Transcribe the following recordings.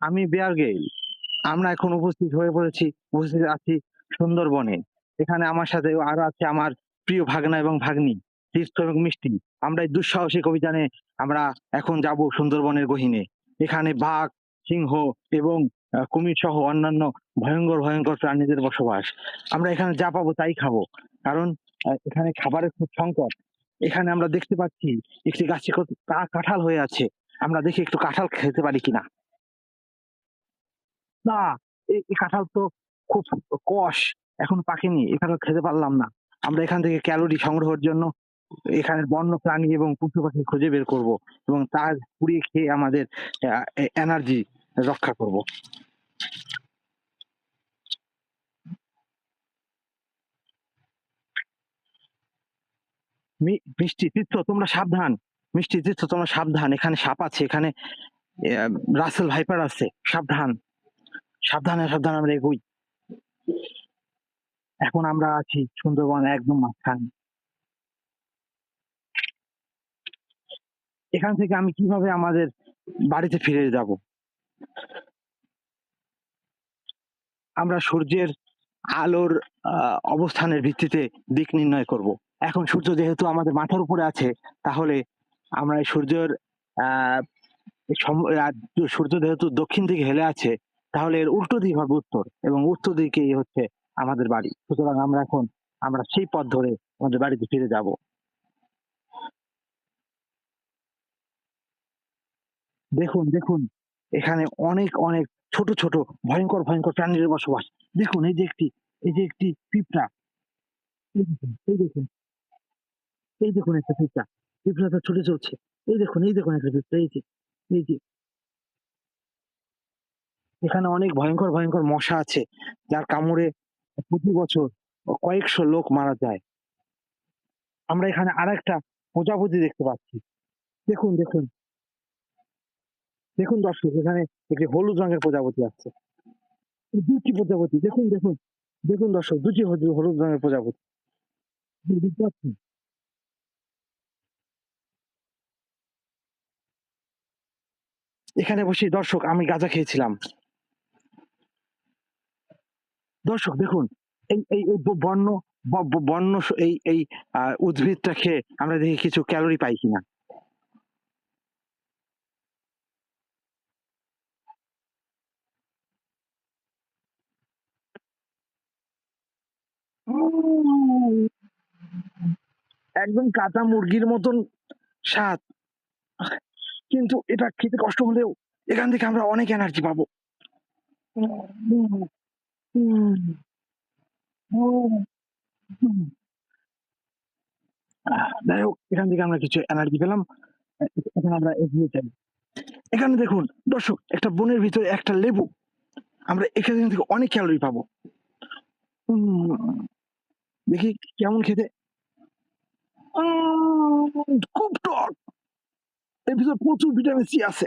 আমি bear Gayle. আমরা এখন উপস্থিত আছি সুন্দরবনে। এখানে আমার সাথে আরো আছে আমার প্রিয় ভাগনা এবং ভাগ্নি, তীর্থ এবং মিষ্টি। আমরা এই দুঃসাহসিক অভিযানে আমরা এখন যাব সুন্দরবনের গহীনে। এখানে বাঘ, সিংহ এবং কুমির সহ অন্যান্য ভয়ঙ্কর প্রাণীদের বসবাস। আমরা এখানে যা পাবো তাই খাবো। কারণ এখানে খাবারের খুব সংকট। এখানে আমরা দেখতে পাচ্ছি একটি গাছে কত কাঁঠাল হয়ে আছে। আমরা দেখি একটু কাঁঠাল খেতে পারি কিনা। না, এই কাঁঠাল তো খুব কষ, এখনো পাকেনি। এ কাঁঠাল খেতে পারলাম না। আমরা এখান থেকে ক্যালোরি সংগ্রহের জন্য এখানের বন্য প্রাণী এবং পশু পাখি খুঁজে বের করব এবং তার পুড়িয়ে খেয়ে আমাদের এনার্জি রক্ষা করব। মিষ্টি, তীর্থ তোমরা সাবধান। মিষ্টি, তীর্থ তোমরা সাবধান। এখানে সাপ আছে, এখানে রাসেল ভাইপার আছে। সাবধান, সাবধানে আমরা এগোই। এখন আমরা আছি সুন্দরবন একদম মাঝখানে। এখান থেকে আমি কিভাবে আমাদের বাড়িতে ফিরে যাব? আমরা সূর্যের আলোর অবস্থানের ভিত্তিতে দিক নির্ণয় করব। এখন সূর্য যেহেতু আমাদের মাথার উপরে আছে, তাহলে আমরা এই সূর্যের আহ সূর্য যেহেতু দক্ষিণ দিকে হেলে আছে, তাহলে এর উল্টো দিক হবে উত্তর, এবং উত্তর দিকেই হচ্ছে আমাদের বাড়ি। সুতরাং আমরা সেই পথ ধরে আমাদের বাড়িতে ফিরে যাব। দেখুন এখানে অনেক ছোট ভয়ঙ্কর প্রাণীর বসবাস। দেখুন এই যে একটি পিঁপড়া। এই দেখুন এই দেখুন একটা পিঁপড়া। পিঁপড়াটা ছুটে চলছে। এই দেখুন একটা পিঁপড়া। এই যে এখানে অনেক ভয়ঙ্কর মশা আছে, যার কামড়ে প্রতি বছর কয়েকশো লোক মারা যায়। আমরা এখানে আরেকটা প্রজাপতি দেখতে পাচ্ছি। দেখুন দেখুন দেখুন দর্শক, এখানে একটি হলুদ রঙের প্রজাপতি আছে। দুটি প্রজাপতি, দেখুন দর্শক, দুটি হলুদ রঙের প্রজাপতি দেখতে পাচ্ছেন। এখানে বসে দর্শক আমি গাঁজা খেয়েছিলাম। দর্শক দেখুন, এই বন্য বন্য এই উদ্ভিদটা খেয়ে আমরা দেখি কিছু ক্যালোরি পাই কিনা। একদম কাঁচা মুরগির মতন স্বাদ, কিন্তু এটা খেতে কষ্ট হলেও এখান থেকে আমরা অনেক এনার্জি পাবো। যাই হোক, এখান থেকে আমরা কিছু এনার্জি পেলাম। এখন আমরা এগিয়ে যাই। এখানে দেখুন দর্শক, একটা বনের ভিতরে একটা লেবু। আমরা এখান থেকে অনেক ক্যালোরি পাবো। দেখি কেমন খেতে। খুব টক। এর ভিতর প্রচুর ভিটামিন সি আছে।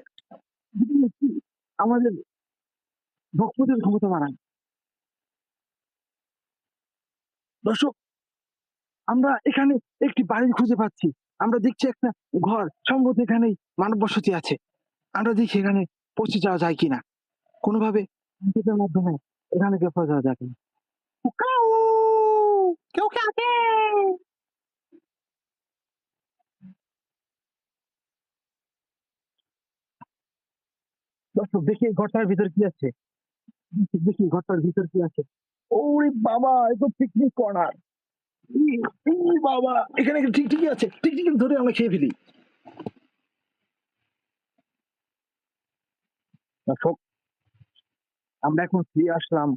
ভিটামিন সি আমাদের রোগ প্রতিরোধ ক্ষমতা বাড়ায়। দর্শক, আমরা এখানে একটি বাড়ি খুঁজে পাচ্ছি। আমরা দেখছি একটা ঘর, সম্ভবত এখানেই মানব বসতি আছে। আমরা দেখি এখানে পৌঁছে যাওয়া যায় কিনা কোনোভাবে। এটার মাধ্যমে এখানে কেউ পৌঁছে যাওয়া যায় কিনা। কেউ কে আছে? দর্শক, দেখি এই ঘরটার ভিতর কি আছে। দেখি ঘরটার ভিতর কি আছে। ওরে বাবা, এ তো পিকনিক কর্নার। বাবা, এখানে টিকটিকি আছে। টিকটিকি ধরে আমরা খেয়ে ফেলি। দর্শক, আমরা এখন ফিরে আসলাম